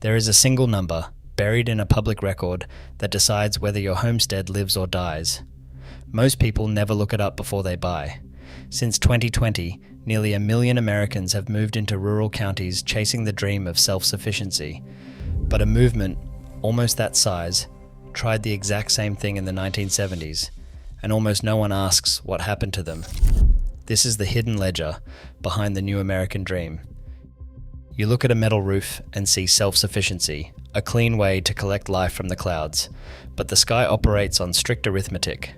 There is a single number, buried in a public record, that decides whether your homestead lives or dies. Most people never look it up before they buy. Since 2020, nearly 1 million Americans have moved into rural counties chasing the dream of self-sufficiency. But a movement, almost that size, tried the exact same thing in the 1970s, and almost no one asks what happened to them. This is the hidden ledger behind the new American dream. You look at a metal roof and see self-sufficiency, a clean way to collect life from the clouds, but the sky operates on strict arithmetic.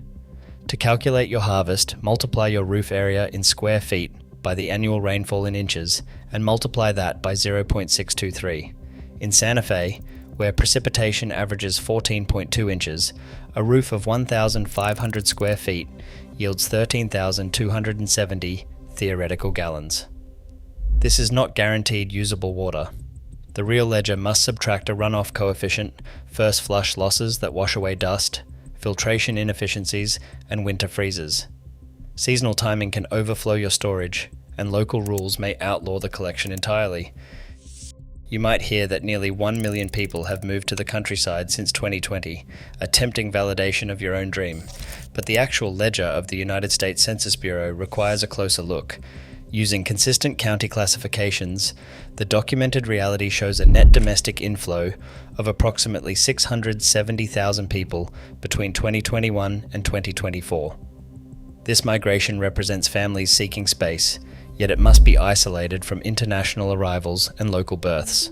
To calculate your harvest, multiply your roof area in square feet by the annual rainfall in inches and multiply that by 0.623. In Santa Fe, where precipitation averages 14.2 inches, a roof of 1,500 square feet yields 13,270 theoretical gallons. This is not guaranteed usable water. The real ledger must subtract a runoff coefficient, first flush losses that wash away dust, filtration inefficiencies, and winter freezes. Seasonal timing can overflow your storage, and local rules may outlaw the collection entirely. You might hear that nearly 1 million people have moved to the countryside since 2020, a tempting validation of your own dream. But the actual ledger of the United States Census Bureau requires a closer look. Using consistent county classifications, the documented reality shows a net domestic inflow of approximately 670,000 people between 2021 and 2024. This migration represents families seeking space, yet it must be isolated from international arrivals and local births.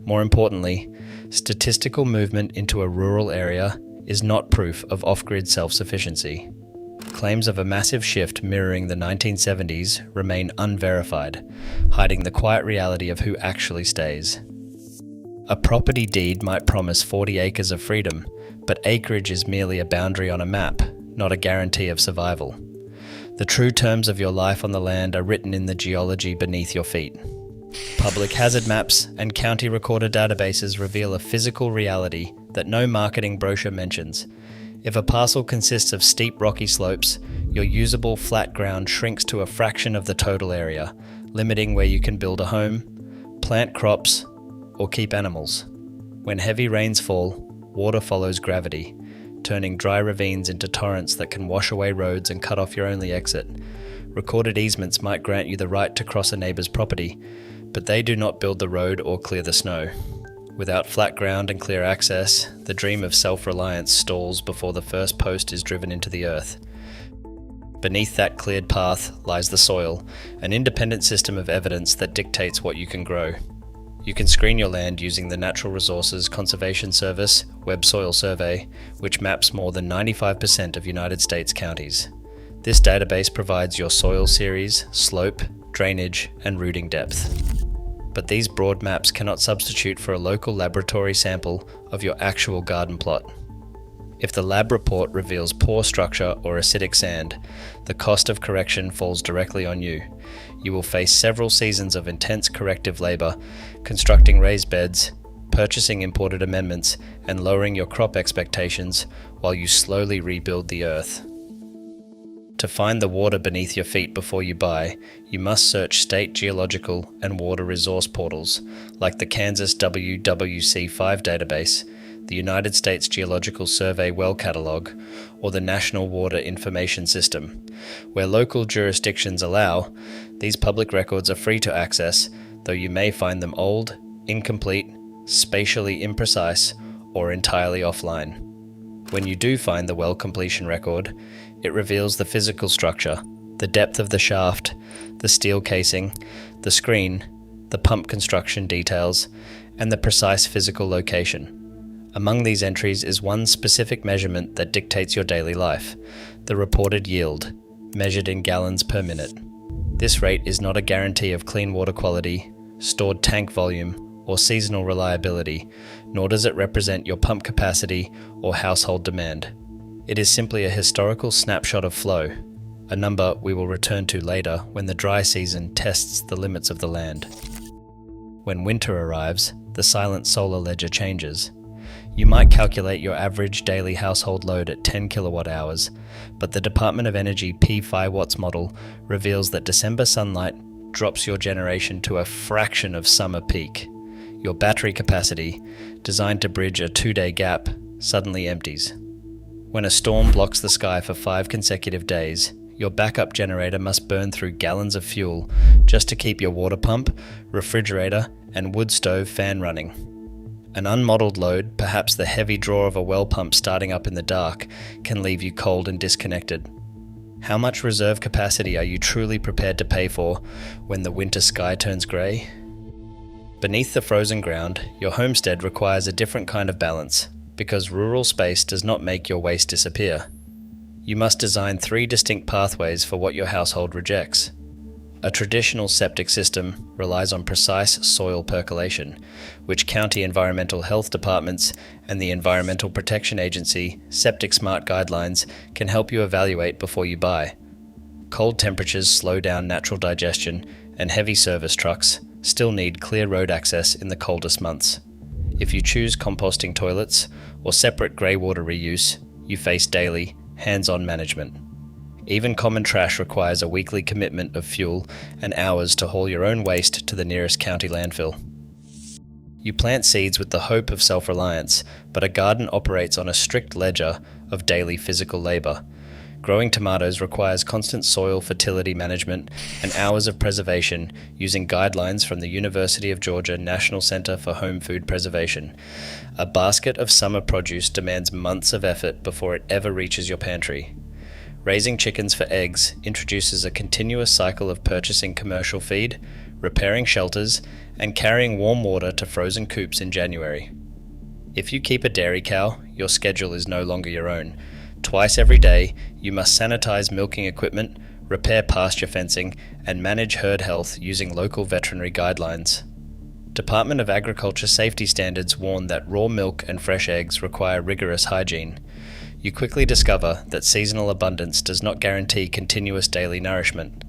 More importantly, statistical movement into a rural area is not proof of off-grid self-sufficiency. Claims of a massive shift mirroring the 1970s remain unverified, hiding the quiet reality of who actually stays. A property deed might promise 40 acres of freedom, but acreage is merely a boundary on a map, not a guarantee of survival. The true terms of your life on the land are written in the geology beneath your feet. Public hazard maps and county recorder databases reveal a physical reality that no marketing brochure mentions. If a parcel consists of steep rocky slopes, your usable flat ground shrinks to a fraction of the total area, limiting where you can build a home, plant crops, or keep animals. When heavy rains fall, water follows gravity, turning dry ravines into torrents that can wash away roads and cut off your only exit. Recorded easements might grant you the right to cross a neighbor's property, but they do not build the road or clear the snow. Without flat ground and clear access, the dream of self-reliance stalls before the first post is driven into the earth. Beneath that cleared path lies the soil, an independent system of evidence that dictates what you can grow. You can screen your land using the Natural Resources Conservation Service Web Soil Survey, which maps more than 95% of United States counties. This database provides your soil series, slope, drainage, and rooting depth. But these broad maps cannot substitute for a local laboratory sample of your actual garden plot. If the lab report reveals poor structure or acidic sand, the cost of correction falls directly on you. You will face several seasons of intense corrective labor, constructing raised beds, purchasing imported amendments, and lowering your crop expectations while you slowly rebuild the earth. To find the water beneath your feet before you buy, you must search state geological and water resource portals like the Kansas WWC5 database, the United States Geological Survey Well Catalog, or the National Water Information System. Where local jurisdictions allow, these public records are free to access, though you may find them old, incomplete, spatially imprecise, or entirely offline. When you do find the well completion record, it reveals the physical structure, the depth of the shaft, the steel casing, the screen, the pump construction details, and the precise physical location. Among these entries is one specific measurement that dictates your daily life, the reported yield, measured in gallons per minute. This rate is not a guarantee of clean water quality, stored tank volume, or seasonal reliability, nor does it represent your pump capacity or household demand. It is simply a historical snapshot of flow, a number we will return to later when the dry season tests the limits of the land. When winter arrives, the silent solar ledger changes. You might calculate your average daily household load at 10 kilowatt hours, but the Department of Energy P5 watts model reveals that December sunlight drops your generation to a fraction of summer peak. Your battery capacity, designed to bridge a 2-day gap, suddenly empties. When a storm blocks the sky for 5 consecutive days, your backup generator must burn through gallons of fuel just to keep your water pump, refrigerator, and wood stove fan running. An unmodeled load, perhaps the heavy draw of a well pump starting up in the dark, can leave you cold and disconnected. How much reserve capacity are you truly prepared to pay for when the winter sky turns grey? Beneath the frozen ground, your homestead requires a different kind of balance, because rural space does not make your waste disappear. You must design 3 distinct pathways for what your household rejects. A traditional septic system relies on precise soil percolation, which county environmental health departments and the Environmental Protection Agency Septic Smart Guidelines can help you evaluate before you buy. Cold temperatures slow down natural digestion, and heavy service trucks still need clear road access in the coldest months. If you choose composting toilets or separate grey water reuse, you face daily, hands-on management. Even common trash requires a weekly commitment of fuel and hours to haul your own waste to the nearest county landfill. You plant seeds with the hope of self-reliance, but a garden operates on a strict ledger of daily physical labour. Growing tomatoes requires constant soil fertility management and hours of preservation using guidelines from the University of Georgia National Center for Home Food Preservation. A basket of summer produce demands months of effort before it ever reaches your pantry. Raising chickens for eggs introduces a continuous cycle of purchasing commercial feed, repairing shelters, and carrying warm water to frozen coops in January. If you keep a dairy cow, your schedule is no longer your own. Twice every day, you must sanitize milking equipment, repair pasture fencing, and manage herd health using local veterinary guidelines. Department of Agriculture safety standards warn that raw milk and fresh eggs require rigorous hygiene. You quickly discover that seasonal abundance does not guarantee continuous daily nourishment.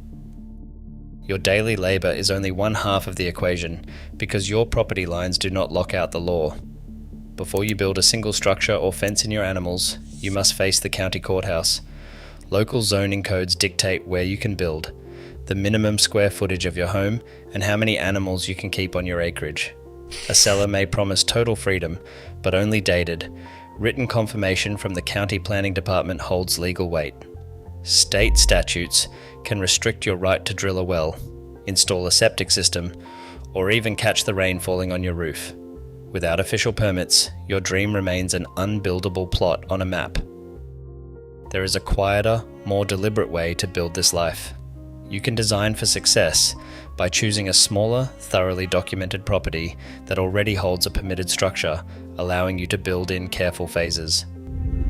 Your daily labor is only one half of the equation because your property lines do not lock out the law. Before you build a single structure or fence in your animals, you must face the county courthouse. Local zoning codes dictate where you can build, the minimum square footage of your home, and how many animals you can keep on your acreage. A seller may promise total freedom, but only dated. Written confirmation from the county planning department holds legal weight. State statutes can restrict your right to drill a well, install a septic system, or even catch the rain falling on your roof. Without official permits, your dream remains an unbuildable plot on a map. There is a quieter, more deliberate way to build this life. You can design for success by choosing a smaller, thoroughly documented property that already holds a permitted structure, allowing you to build in careful phases.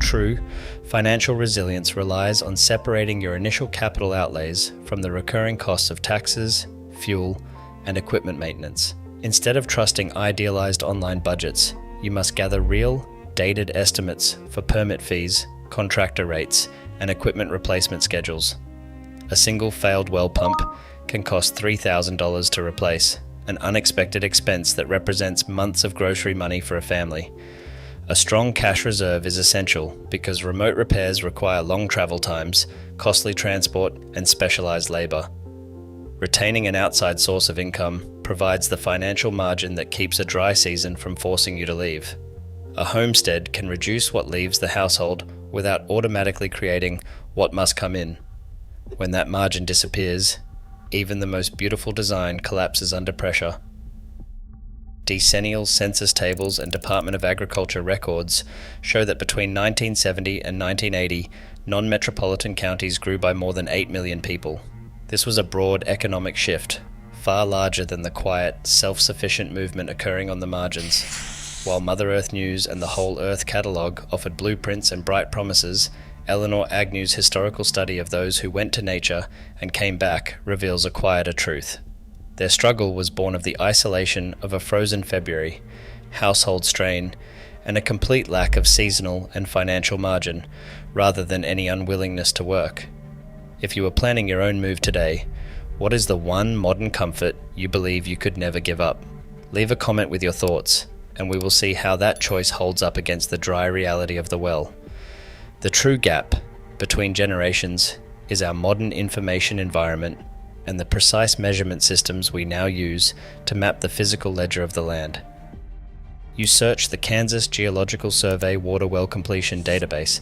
True, financial resilience relies on separating your initial capital outlays from the recurring costs of taxes, fuel, and equipment maintenance. Instead of trusting idealized online budgets, you must gather real, dated estimates for permit fees, contractor rates, and equipment replacement schedules. A single failed well pump can cost $3,000 to replace, an unexpected expense that represents months of grocery money for a family. A strong cash reserve is essential because remote repairs require long travel times, costly transport, and specialized labor. Retaining an outside source of income provides the financial margin that keeps a dry season from forcing you to leave. A homestead can reduce what leaves the household without automatically creating what must come in. When that margin disappears, even the most beautiful design collapses under pressure. Decennial census tables and Department of Agriculture records show that between 1970 and 1980, non-metropolitan counties grew by more than 8 million people. This was a broad economic shift, far larger than the quiet, self-sufficient movement occurring on the margins. While Mother Earth News and the Whole Earth catalogue offered blueprints and bright promises, Eleanor Agnew's historical study of those who went to nature and came back reveals a quieter truth. Their struggle was born of the isolation of a frozen February, household strain, and a complete lack of seasonal and financial margin, rather than any unwillingness to work. If you were planning your own move today, what is the one modern comfort you believe you could never give up? Leave a comment with your thoughts, and we will see how that choice holds up against the dry reality of the well. The true gap between generations is our modern information environment and the precise measurement systems we now use to map the physical ledger of the land. You search the Kansas Geological Survey water well completion database,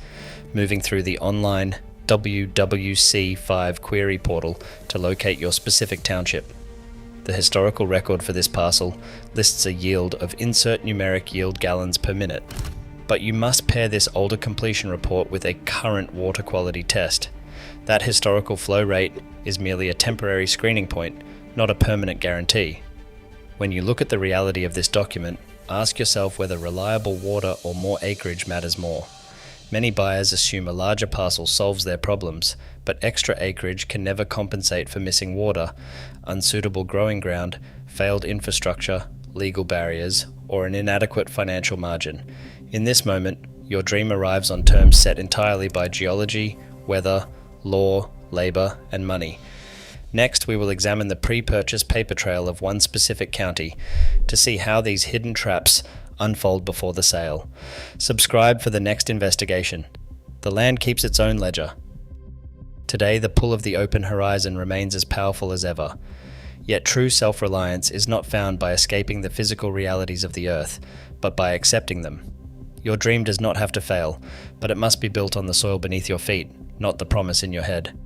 moving through the online WWC5 query portal to locate your specific township. The historical record for this parcel lists a yield of insert numeric yield gallons per minute, but you must pair this older completion report with a current water quality test. That historical flow rate is merely a temporary screening point, not a permanent guarantee. When you look at the reality of this document, ask yourself whether reliable water or more acreage matters more. Many buyers assume a larger parcel solves their problems, but extra acreage can never compensate for missing water, unsuitable growing ground, failed infrastructure, legal barriers, or an inadequate financial margin. In this moment, your dream arrives on terms set entirely by geology, weather, law, labour, and money. Next, we will examine the pre-purchase paper trail of one specific county to see how these hidden traps unfold before the sale. Subscribe for the next investigation. The land keeps its own ledger. Today, the pull of the open horizon remains as powerful as ever. Yet true self-reliance is not found by escaping the physical realities of the earth, but by accepting them. Your dream does not have to fail, but it must be built on the soil beneath your feet, not the promise in your head.